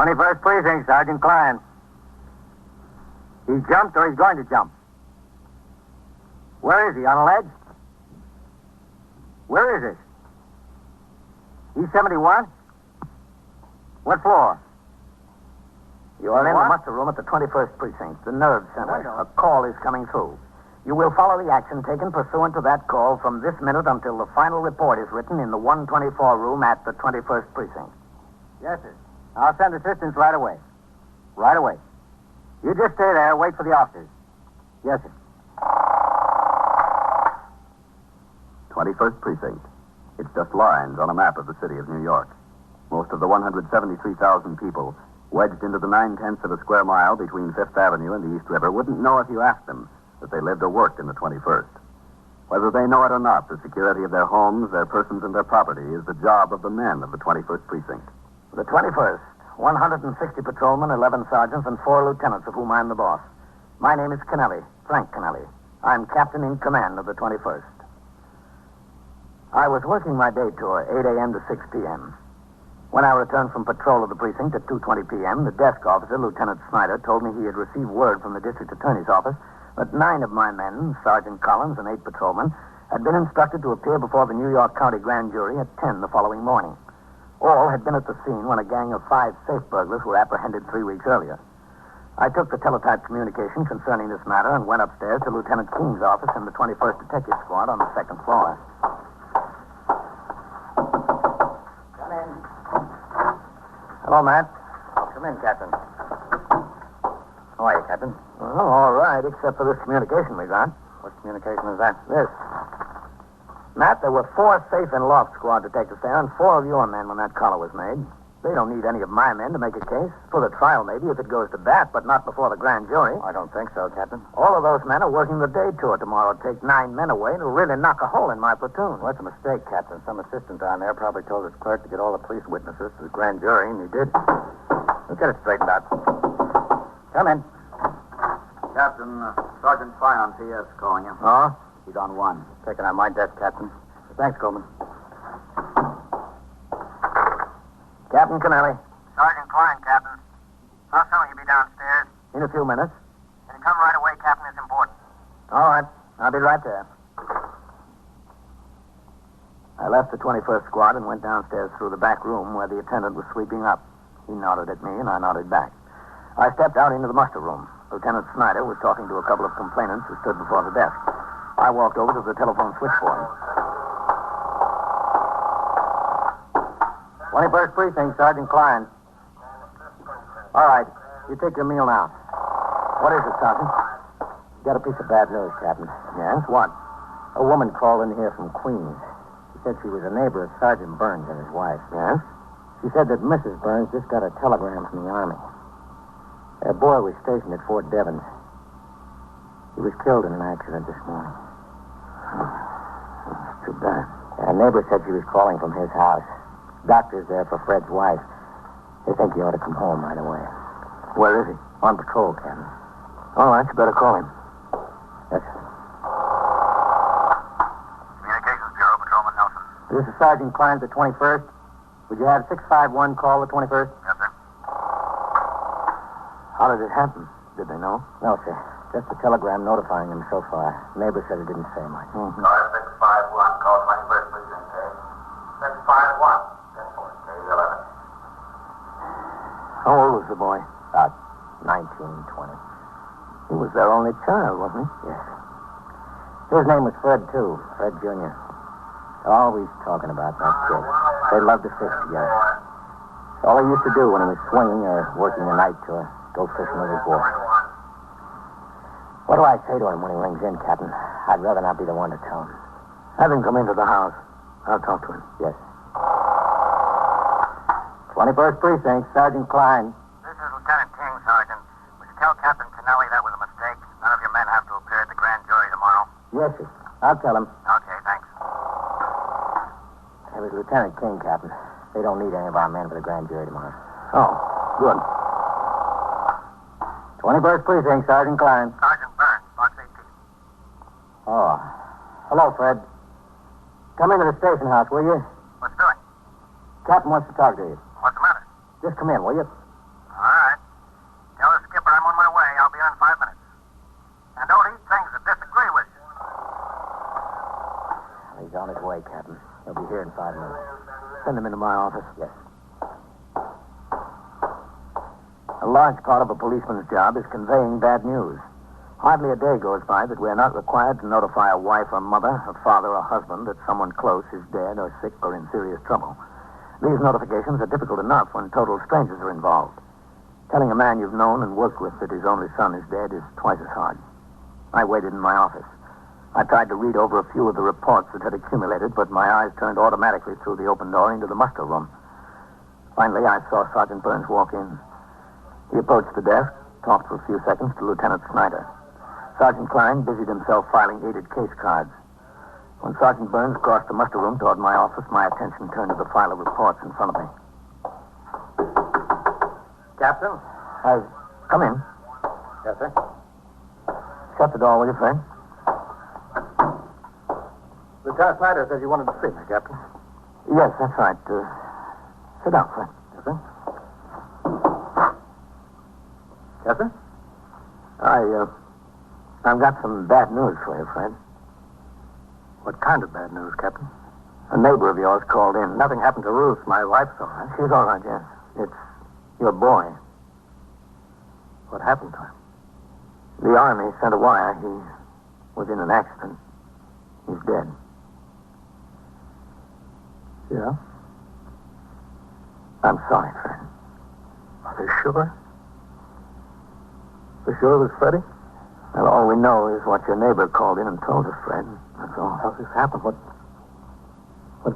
21st Precinct, Sergeant Klein. He jumped or he's going to jump. Where is he, on a ledge? Where is it? E71? What floor? You are in What? the muster room at the 21st Precinct, the nerve center. Window. A call is coming through. You will follow the action taken pursuant to that call from this minute until the final report is written in the 124 room at the 21st Precinct. Yes, sir. I'll send assistance right away. Right away. You just stay there, wait for the officers. Yes, sir. 21st Precinct. It's just lines on a map of the city of New York. Most of the 173,000 people wedged into the 9/10 of a square mile between Fifth Avenue and the East River wouldn't know if you asked them that they lived or worked in the 21st. Whether they know it or not, the security of their homes, their persons, and their property is the job of the men of the 21st Precinct. The 21st, 160 patrolmen, 11 sergeants, and 4 lieutenants, of whom I'm the boss. My name is Kennelly, Frank Kennelly. I'm captain in command of the 21st. I was working my day tour, 8 a.m. to 6 p.m. When I returned from patrol of the precinct at 2:20 p.m., the desk officer, Lieutenant Snyder, told me he had received word from the district attorney's office that 9 of my men, Sergeant Collins and 8 patrolmen, had been instructed to appear before the New York County Grand Jury at 10 the following morning. All had been at the scene when a gang of 5 safe burglars were apprehended 3 weeks earlier. I took the teletype communication concerning this matter and went upstairs to Lieutenant King's office in the 21st Detective Squad on the 2nd floor. Come in. Hello, Matt. Come in, Captain. How are you, Captain? Oh, all right, except for this communication we got. What communication is that? This. Matt, there were 4 safe and loft squad detectives there and 4 of your men when that collar was made. They don't need any of my men to make a case. For the trial, maybe, if it goes to bat, but not before the grand jury. I don't think so, Captain. All of those men are working the day tour tomorrow. Take 9 men away to really knock a hole in my platoon. Well, that's a mistake, Captain. Some assistant down there probably told his clerk to get all the police witnesses to the grand jury, and he did. Let's get it straightened out. Come in. Captain, Sergeant Fion, P.S. calling you. Oh? He's on 1. Taken on my desk, Captain. Thanks, Coleman. Captain Kennelly. Sergeant Klein, Captain. How soon will you be downstairs? In a few minutes. Can you come right away, Captain? It's important. All right. I'll be right there. I left the 21st squad and went downstairs through the back room where the attendant was sweeping up. He nodded at me, and I nodded back. I stepped out into the muster room. Lieutenant Snyder was talking to a couple of complainants who stood before the desk. I walked over to the telephone switchboard. 21st Precinct, Sergeant Klein. All right. You take your meal now. What is it, Sergeant? Got a piece of bad news, Captain. Yes? What? A woman called in here from Queens. She said she was a neighbor of Sergeant Burns and his wife. Yes? She said that Mrs. Burns just got a telegram from the Army. Their boy was stationed at Fort Devens. He was killed in an accident this morning. That's too bad. A neighbor said she was calling from his house. Doctor's there for Fred's wife. They think you ought to come home right away. Where is he? On patrol, Captain. All right, you better call him. Yes, sir. Communications Bureau, Patrolman Nelson. This is Sergeant Klein at the 21st. Would you have 651 call the 21st? Yes, sir. How did it happen? Did they know? No, sir. Just a telegram notifying them so far. Neighbor said it didn't say much. Mm-hmm. Car 651, call 21st Precinct, eh? 651. That's for it, K11. How old was the boy? About 19, 20. He was their only child, wasn't he? Yes. His name was Fred, too. Fred Jr. Always talking about that kid. They loved to fish together. It's all he used to do when he was swinging or working the night tour. Go fishing with his boy. What do I say to him when he rings in, Captain? I'd rather not be the one to tell him. Have him come into the house. I'll talk to him. Yes. 21st Precinct, Sergeant Klein. This is Lieutenant King, Sergeant. Would you tell Captain Kennelly that was a mistake? None of your men have to appear at the grand jury tomorrow. Yes, sir. I'll tell him. Okay, thanks. It was Lieutenant King, Captain. They don't need any of our men for the grand jury tomorrow. Oh, good. 21st Precinct, Sergeant Klein. Sergeant Burns, box 18. Oh. Hello, Fred. Come into the station house, will you? What's doing? Captain wants to talk to you. What's the matter? Just come in, will you? Captain. He'll be here in 5 minutes. Send him into my office. Yes. A large part of a policeman's job is conveying bad news. Hardly a day goes by that we're not required to notify a wife or mother, a father or husband that someone close is dead or sick or in serious trouble. These notifications are difficult enough when total strangers are involved. Telling a man you've known and worked with that his only son is dead is twice as hard. I waited in my office. I tried to read over a few of the reports that had accumulated, but my eyes turned automatically through the open door into the muster room. Finally, I saw Sergeant Burns walk in. He approached the desk, talked for a few seconds to Lieutenant Snyder. Sergeant Klein busied himself filing aided case cards. When Sergeant Burns crossed the muster room toward my office, my attention turned to the file of reports in front of me. Captain? Come in. Yes, sir. Shut the door, will you, Fred? Lieutenant Snyder says you wanted to see me, Captain. Yes, that's right. Sit down, Fred. Yes, sir. Yes, sir? I've got some bad news for you, Fred. What kind of bad news, Captain? A neighbor of yours called in. Nothing happened to Ruth. My wife's all right. She's all right, yes. It's your boy. What happened to him? The Army sent a wire. He was in an accident. He's dead. Yeah? I'm sorry, Fred. Are they sure? For sure it was Freddie? Well, all we know is what your neighbor called in and told us, Fred. That's all. How's this happen? What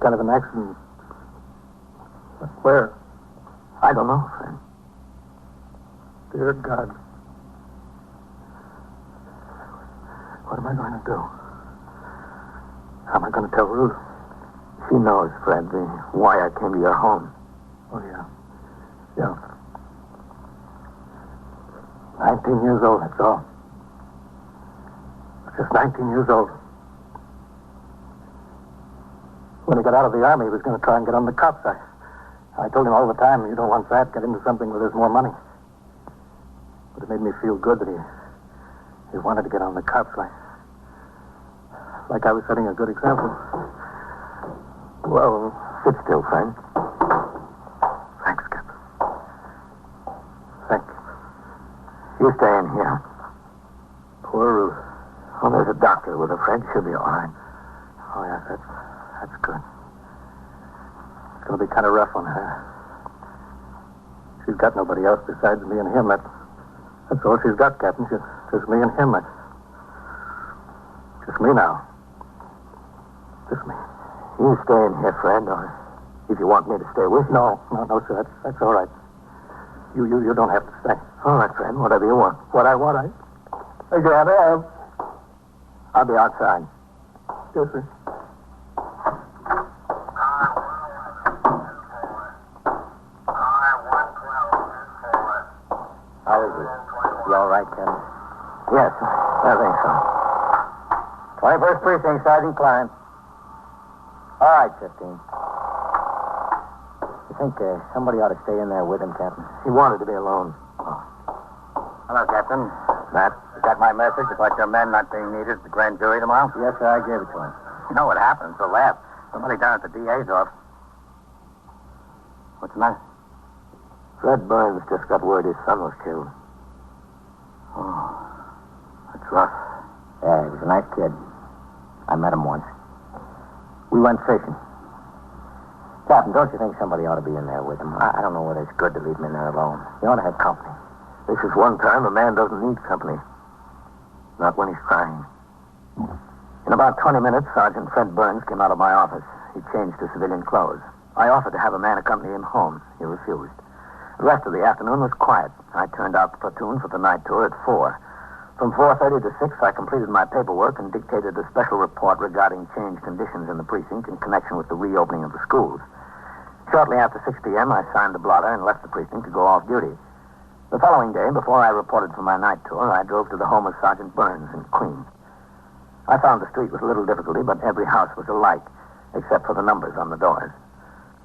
kind of an accident? Where? I don't know, Fred. Dear God. What am I going to do? How am I going to tell Ruth? She knows, Fred. The wire came to your home. Oh, yeah. Yeah. 19 years old, that's all. Just 19 years old. When he got out of the Army, he was going to try and get on the cops. I told him all the time, you don't want that, get into something where there's more money. But it made me feel good that he wanted to get on the cops, like I was setting a good example. Well, sit still, Fred. Thanks, Captain. Thank you. You stay in here. Poor Ruth. Oh, there's a doctor with her, Fred. She'll be all right. Oh, yeah, that's good. It's going to be kind of rough on her. She's got nobody else besides me and him. That's all she's got, Captain. Just me and him. Just me now. Just me. You stay in here, Fred, or if you want me to stay with you. No, sir. That's all right. You don't have to stay. All right, Fred. Whatever you want. What I want, I grab it. I'll be outside. Yes, sir. How is he? You all right, Captain? Yes, I think so. 21st Precinct, Sergeant Klein. All right, 15. You think somebody ought to stay in there with him, Captain? He wanted to be alone. Hello, Captain. Matt, you got my message about your men not being needed at the grand jury tomorrow? Yes, sir, I gave it to him. You know what happened? It's a laugh. Somebody down at the DA's office. What's the matter? Fred Burns just got word his son was killed. Oh, that's rough. Yeah, he was a nice kid. I met him once. We went fishing. Captain, don't you think somebody ought to be in there with him? I don't know whether it's good to leave him in there alone. You ought to have company. This is one time a man doesn't need company. Not when he's crying. In about 20 minutes, Sergeant Fred Burns came out of my office. He changed to civilian clothes. I offered to have a man accompany him home. He refused. The rest of the afternoon was quiet. I turned out the platoon for the night tour at 4. From 4:30 to 6, I completed my paperwork and dictated a special report regarding changed conditions in the precinct in connection with the reopening of the schools. Shortly after 6 p.m., I signed the blotter and left the precinct to go off duty. The following day, before I reported for my night tour, I drove to the home of Sergeant Burns in Queens. I found the street with little difficulty, but every house was alike, except for the numbers on the doors.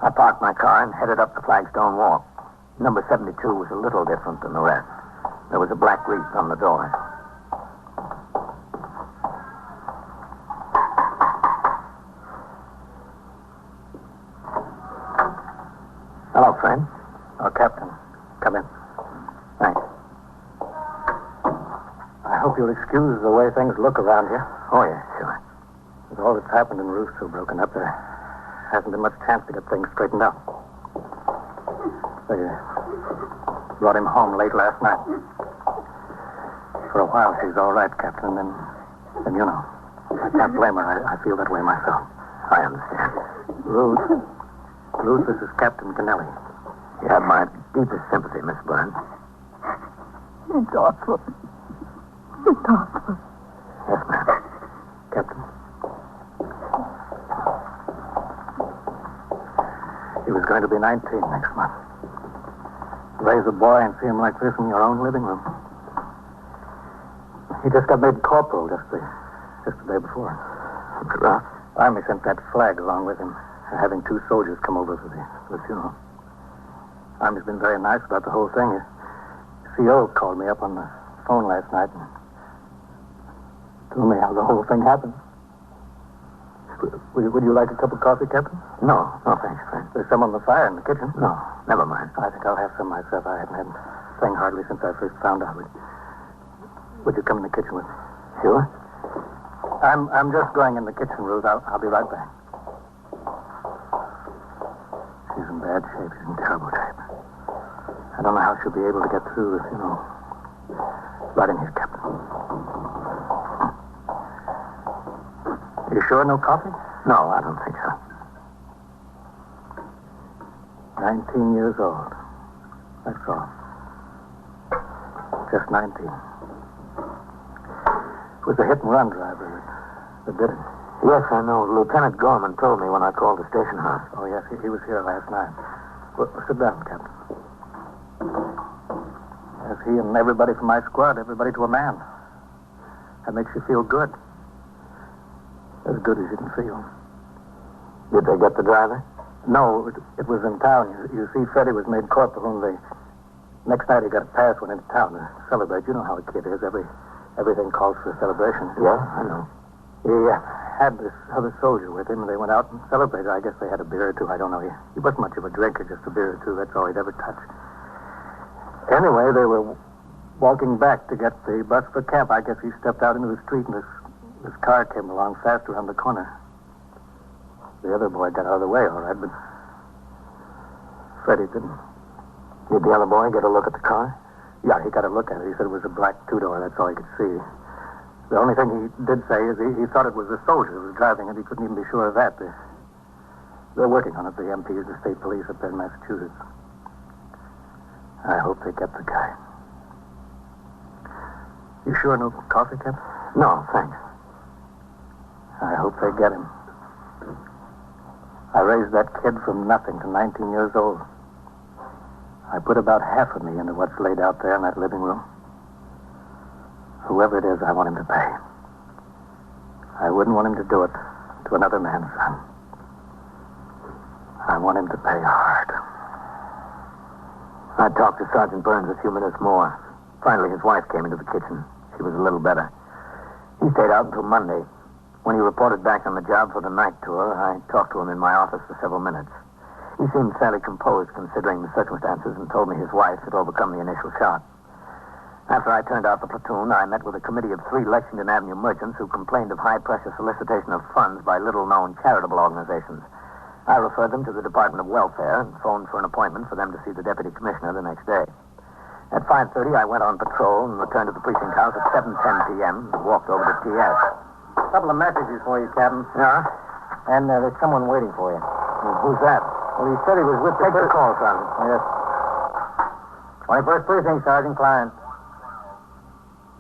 I parked my car and headed up the flagstone walk. Number 72 was a little different than the rest. There was a black wreath on the door. Hello, friend. Oh, Captain. Come in. Thanks. I hope you'll excuse the way things look around here. Oh, yeah, sure. With all that's happened and Ruth's so broken up, there hasn't been much chance to get things straightened out. They brought him home late last night. For a while, she's all right, Captain, and then you know. I can't blame her. I feel that way myself. I understand. Ruth, this is Captain Kennelly. You have my deepest sympathy, Miss Burns. It's awful. It's awful. Yes, ma'am. Captain. He was going to be 19 next month. Raise a boy and see him like this in your own living room. He just got made corporal just the day before. Rough. Army sent that flag along with him, having 2 soldiers come over for the funeral. Army's been very nice about the whole thing. CO called me up on the phone last night and told me how the whole thing happened. Would you like a cup of coffee, Captain? No, thanks, friend. There's some on the fire in the kitchen. No, never mind. I think I'll have some myself. I haven't had a thing hardly since I first found out. Would you come in the kitchen with me? Sure. I'm just going in the kitchen, Ruth. I'll be right back. She's in bad shape. She's in terrible shape. I don't know how she'll be able to get through this, Right in here, Captain. You sure no coffee? No, I don't think so. 19 years old. That's all. Just 19. It was the hit-and-run driver that did it. Yes, I know. Lieutenant Gorman told me when I called the station house. Oh, yes, he was here last night. Well, sit down, Captain. Yes, he and everybody from my squad, everybody to a man. That makes you feel good. As good as you can feel. Did they get the driver? No, it was in town. You see, Freddie was made corporal, and the next night he got a pass, went into town to celebrate. You know how a kid is. Everything calls for a celebration. Yeah, I know. He had this other soldier with him, and they went out and celebrated. I guess they had a beer or two. I don't know. He wasn't much of a drinker, just a beer or two. That's all he'd ever touch. Anyway, they were walking back to get the bus for camp. I guess he stepped out into the street, and this car came along fast around the corner. The other boy got out of the way, all right, but Freddie didn't. Did the other boy get a look at the car? Yeah, he got a look at it. He said it was a black two-door. That's all he could see. The only thing he did say is he thought it was a soldier who was driving it. He couldn't even be sure of that. They're working on it, the MPs, the state police up there in Massachusetts. I hope they get the guy. You sure no coffee, Captain? No, thanks. I hope they get him. I raised that kid from nothing to 19 years old. I put about half of me into what's laid out there in that living room. Whoever it is, I want him to pay. I wouldn't want him to do it to another man's son. I want him to pay hard. I talked to Sergeant Burns a few minutes more. Finally, his wife came into the kitchen. She was a little better. He stayed out until Monday. When he reported back on the job for the night tour, I talked to him in my office for several minutes. He seemed fairly composed considering the circumstances and told me his wife had overcome the initial shock. After I turned out the platoon, I met with a committee of 3 Lexington Avenue merchants who complained of high-pressure solicitation of funds by little-known charitable organizations. I referred them to the Department of Welfare and phoned for an appointment for them to see the deputy commissioner the next day. At 5:30, I went on patrol and returned to the precinct house at 7:10 p.m. and walked over to TS. A couple of messages for you, Captain. Yeah? And there's someone waiting for you. Who's that? Well, he said he was with Take the call, Sergeant. Yes. 21st Precinct, Sergeant Klein.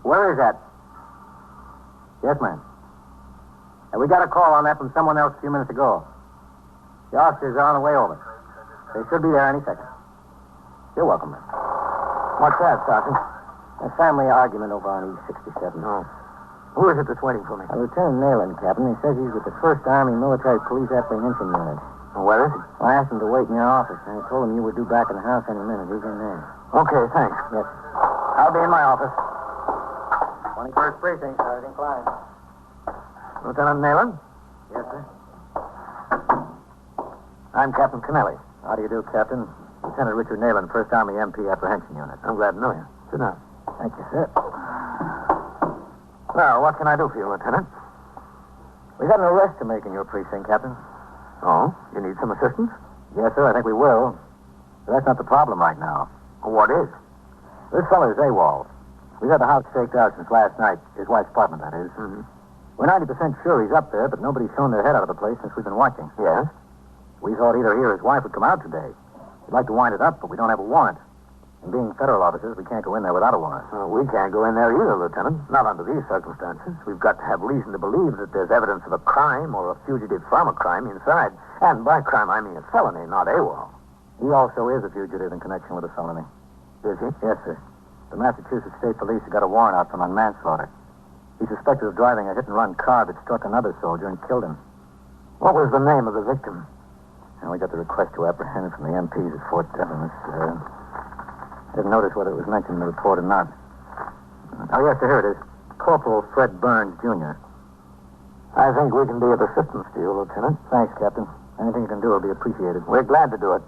Where is that? Yes, ma'am. We got a call on that from someone else a few minutes ago. The officers are on the way over. They should be there any second. You're welcome, ma'am. What's that, Sergeant? A family argument over on E67. No. Who is it that's waiting for me? Lieutenant Nayland, Captain. He says he's with the 1st Army Military Police Apprehension Unit. Where is he? I asked him to wait in your office, and I told him you were due back in the house any minute. He's in there. Okay, thanks. Yes. I'll be in my office. 21st Precinct, Sergeant Klein. Lieutenant Nayland? Yes, sir. I'm Captain Kennelly. How do you do, Captain? Lieutenant Richard Nayland, 1st Army MP Apprehension Unit. I'm glad to know you. Sit down. Thank you, sir. Well, what can I do for you, Lieutenant? We got an arrest to make in your precinct, Captain. Oh? You need some assistance? Yes, sir, I think we will. But that's not the problem right now. What is? This feller's AWOL. We've had the house staked out since last night. His wife's apartment, that is. Mm-hmm. We're 90% sure he's up there, but nobody's shown their head out of the place since we've been watching. Yes? We thought either he or his wife would come out today. We'd like to wind it up, but we don't have a warrant. And being federal officers, we can't go in there without a warrant. We can't go in there either, Lieutenant. Not under these circumstances. We've got to have reason to believe that there's evidence of a crime or a fugitive from a crime inside. And by crime, I mean a felony, not AWOL. He also is a fugitive in connection with a felony. Is he? Yes, sir. The Massachusetts State Police have got a warrant out for him on manslaughter. He's suspected of driving a hit-and-run car that struck another soldier and killed him. What was the name of the victim? And we got the request to apprehend from the MPs at Fort Devon. Didn't notice whether it was mentioned in the report or not. Oh, yes, sir, here it is. Corporal Fred Burns, Jr. I think we can be of assistance to you, Lieutenant. Thanks, Captain. Anything you can do will be appreciated. We're glad to do it.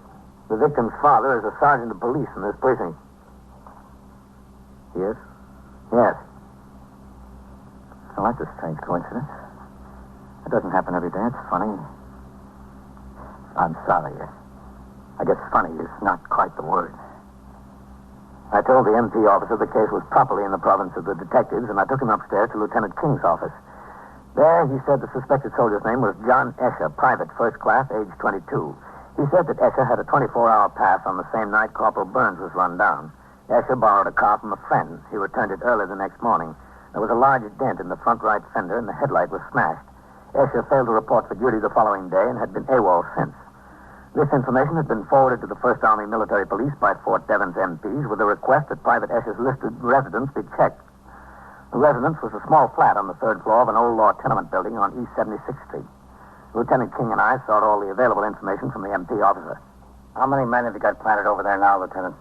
The victim's father is a sergeant of police in this precinct. Yes? Yes. Well, that's a strange coincidence. It doesn't happen every day. It's funny. I'm sorry. I guess funny is not quite the word. I told the MP officer the case was properly in the province of the detectives, and I took him upstairs to Lieutenant King's office. There, he said the suspected soldier's name was John Escher, private, first class, age 22. He said that Escher had a 24-hour pass on the same night Corporal Burns was run down. Escher borrowed a car from a friend. He returned it early the next morning. There was a large dent in the front right fender, and the headlight was smashed. Escher failed to report for duty the following day and had been AWOL since. This information had been forwarded to the 1st Army Military Police by Fort Devon's MPs with a request that Private Escher's listed residence be checked. The residence was a small flat on the 3rd floor of an old law tenement building on East 76th Street. Lieutenant King and I sought all the available information from the MP officer. How many men have you got planted over there now, Lieutenant?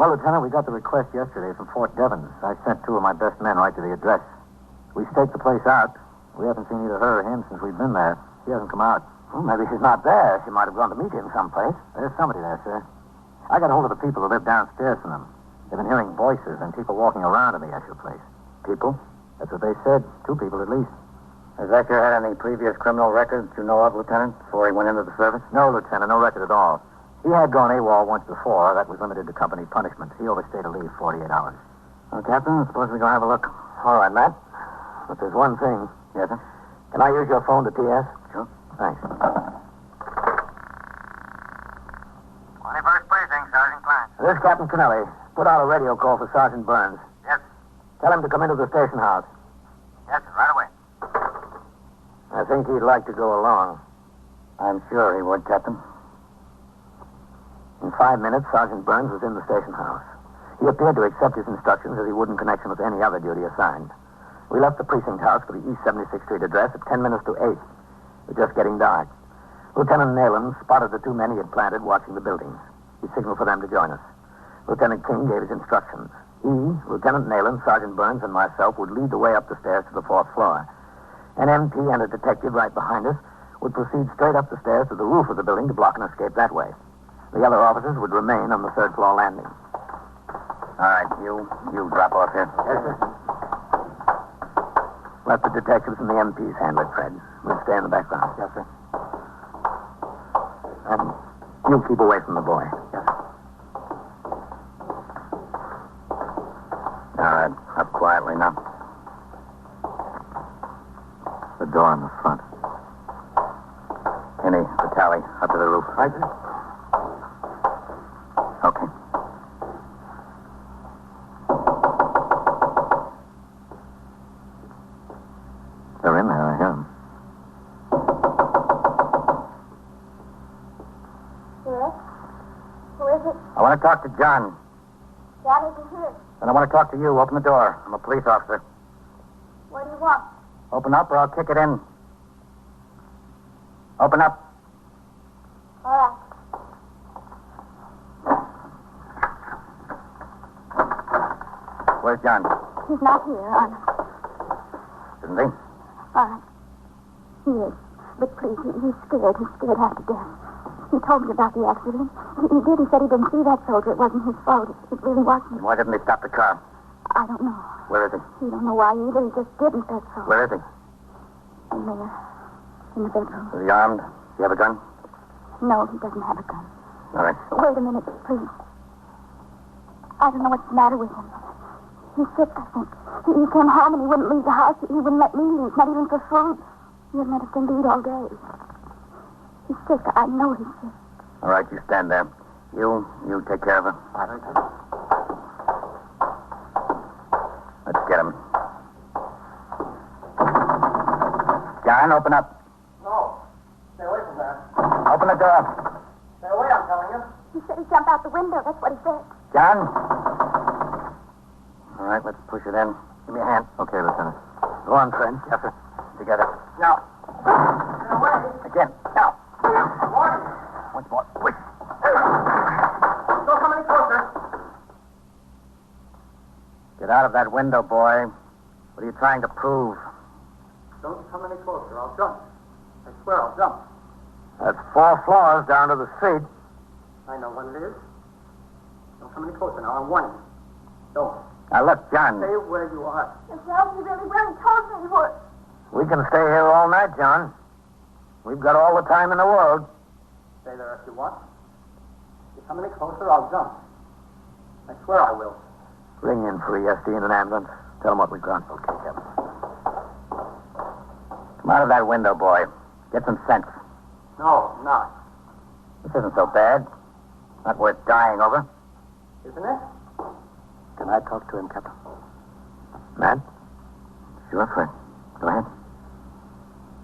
Well, Lieutenant, we got the request yesterday from Fort Devon. I sent 2 of my best men right to the address. We staked the place out. We haven't seen either her or him since we've been there. She hasn't come out. Well, maybe she's not there. She might have gone to meet him someplace. There's somebody there, sir. I got hold of the people who live downstairs from them. They've been hearing voices and people walking around in the Escher place. People? That's what they said. 2 people at least. Has Escher had any previous criminal records you know of, Lieutenant, before he went into the service? No, Lieutenant, no record at all. He had gone AWOL once before. That was limited to company punishment. He overstayed a leave 48 hours. Well, Captain, suppose we go have a look. All right, Matt. But there's one thing. Yes, sir? Can I use your phone to TS? Sure. Thanks. 21st Precinct, Sergeant Clark. This is Captain Kennelly. Put out a radio call for Sergeant Burns. Yes, Tell him to come into the station house. yes, right away. I think he'd like to go along. I'm sure he would, Captain. In 5 minutes, Sergeant Burns was in the station house. He appeared to accept his instructions as he would in connection with any other duty assigned. We left the precinct house for the East 76th Street address at 10 minutes to 8. It was just getting dark. Lieutenant Nayland spotted the 2 men he had planted watching the buildings. He signaled for them to join us. Lieutenant King gave his instructions. He, Lieutenant Nayland, Sergeant Burns, and myself would lead the way up the stairs to the 4th floor. An MP and a detective right behind us would proceed straight up the stairs to the roof of the building to block an escape that way. The other officers would remain on the 3rd floor landing. All right, you drop off here. Yes, sir. Let the detectives and the MPs handle it, Fred. We'll stay in the background. Yes, sir. And you keep away from the boy. Yes, sir. All right, up quietly now. The door in the front. Any, the tally, up to the roof. Right, sir? Okay. They're in there, I hear them. Yes? Who is it? I want to talk to John. John isn't here. And I want to talk to you. Open the door. I'm a police officer. What do you want? Open up or I'll kick it in. Open up. All right. Where's John? He's not here, Honor. Isn't he? All right. He is. But please, he's scared. He's scared half to death. He told me about the accident. He did. He said he didn't see that soldier. It wasn't his fault. It really wasn't. Why didn't he stop the car? I don't know. Where is he? He don't know why either. He just didn't, that's all. Where is he? In there. In the bedroom. Is he armed? Do you have a gun? No, he doesn't have a gun. All right. Wait a minute, please. I don't know what's the matter with him. He's sick, I think. He came home and he wouldn't leave the house. He wouldn't let me leave, not even for food. He hasn't had a thing to eat all day. He's sick. I know he's sick. All right, you stand there. You take care of him. All right. Let's get him. John, open up. No. Stay away from that. Open the door. Stay away, I'm telling you. He said he'd jump out the window. That's what he said. John? All right, let's push it in. Give me a hand. Okay, Lieutenant. Go on, friend. Yes, sir. Together. Now. Stay away. Again. Now. Warning you. Once more. Quick. Don't come any closer. Get out of that window, boy. What are you trying to prove? Don't come any closer. I'll jump. I swear I'll jump. That's 4 floors down to the street. I know what it is. Don't come any closer now. I'm warning you. Don't. Now, look, John. Stay where you are. Well, he really will. He told me he would. We can stay here all night, John. We've got all the time in the world. Stay there if you want. If you come any closer, I'll jump. I swear I will. Ring in for ESD and an ambulance. Tell them what we've got. Okay, Captain. Come out of that window, boy. Get some sense. No, I'm not. This isn't so bad. Not worth dying over. Isn't it? Can I talk to him, Captain? Matt? Sure, Fred. Go ahead.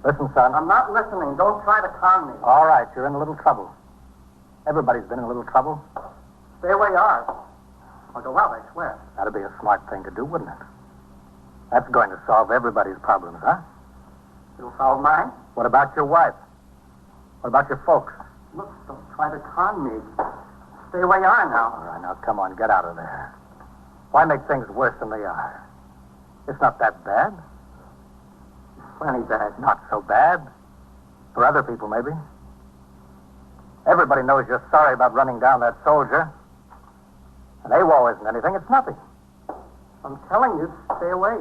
Listen, son. I'm not listening. Don't try to calm me. All right, you're in a little trouble. Everybody's been in a little trouble. Stay where you are. I'll go out, I swear. That'd be a smart thing to do, wouldn't it? That's going to solve everybody's problems, huh? It'll solve mine. What about your wife? What about your folks? Look, don't try to con me. Stay where you are now. All right, now come on, get out of there. Why make things worse than they are? It's not that bad. Plenty bad. Not so bad. For other people, maybe. Everybody knows you're sorry about running down that soldier. And AWOL isn't anything. It's nothing. I'm telling you, stay away.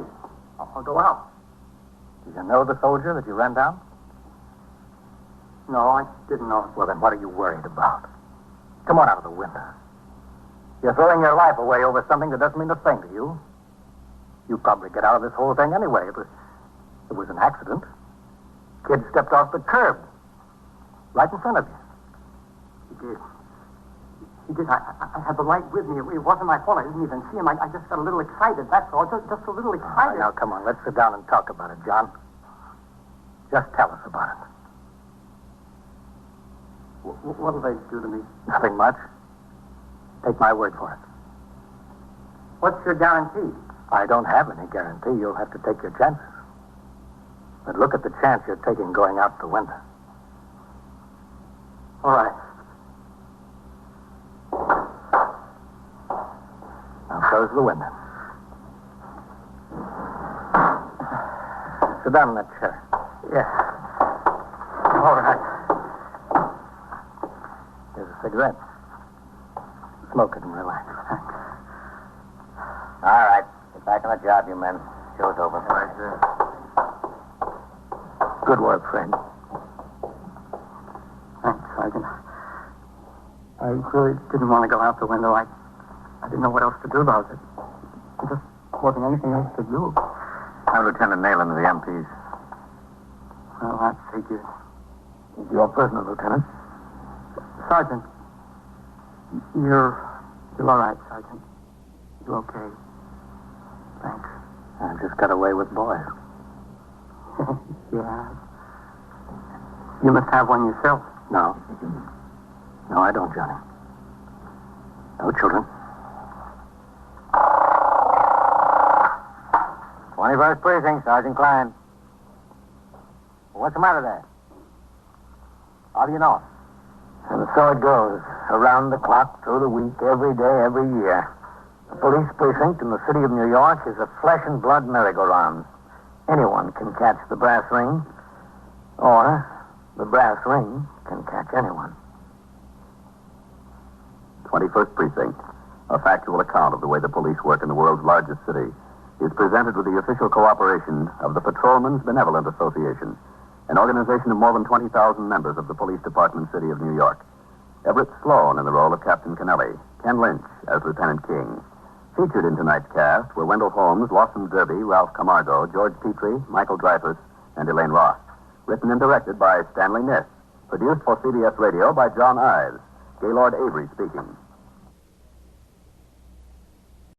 I'll go out. Do you know the soldier that you ran down? No, I didn't know. Well, then what are you worried about? Come on out of the window. You're throwing your life away over something that doesn't mean a thing to you. You'd probably get out of this whole thing anyway. It was an accident. Kid stepped off the curb. Right in front of you. He did. He did. I had the light with me. It wasn't my fault. I didn't even see him. I just got a little excited, that's all. Just a little All excited. right, now, come on. Let's sit down and talk about it, John. Just tell us about it. What'll they do to me? Nothing much. Take my word for it. What's your guarantee? I don't have any guarantee. You'll have to take your chances. But look at the chance you're taking going out the window. All right. Now close the window. Sit down in that chair. Yeah. All right. Here's a cigarette. Smoke it and relax. All right. Get back on the job, you men. Show's over. All right, sir. Good work, friend. Thanks, Sergeant. I really didn't want to go out the window. I didn't know what else to do about it. There just wasn't anything else to do. I'm Lieutenant Nayland of the MPs. Well, that figures. Your prisoner, Lieutenant. Sergeant, you're all right, Sergeant. You okay? Thanks. I just got away with boys. Yeah. You must have one yourself. No. No, I don't, Johnny. No children. 21st Precinct, Sergeant Klein. What's the matter there? How do you know it? And so it goes. Around the clock, through the week, every day, every year. The police precinct in the city of New York is a flesh and blood merry-go-round. Anyone can catch the brass ring, or the brass ring can catch anyone. 21st Precinct, a factual account of the way the police work in the world's largest city, is presented with the official cooperation of the Patrolmen's Benevolent Association, an organization of more than 20,000 members of the Police Department City of New York. Everett Sloan in the role of Captain Kennelly, Ken Lynch as Lieutenant King. Featured in tonight's cast were Wendell Holmes, Lawson Derby, Ralph Camargo, George Petrie, Michael Dreyfus, and Elaine Ross. Written and directed by Stanley Niss. Produced for CBS Radio by John Ives. Gaylord Avery speaking.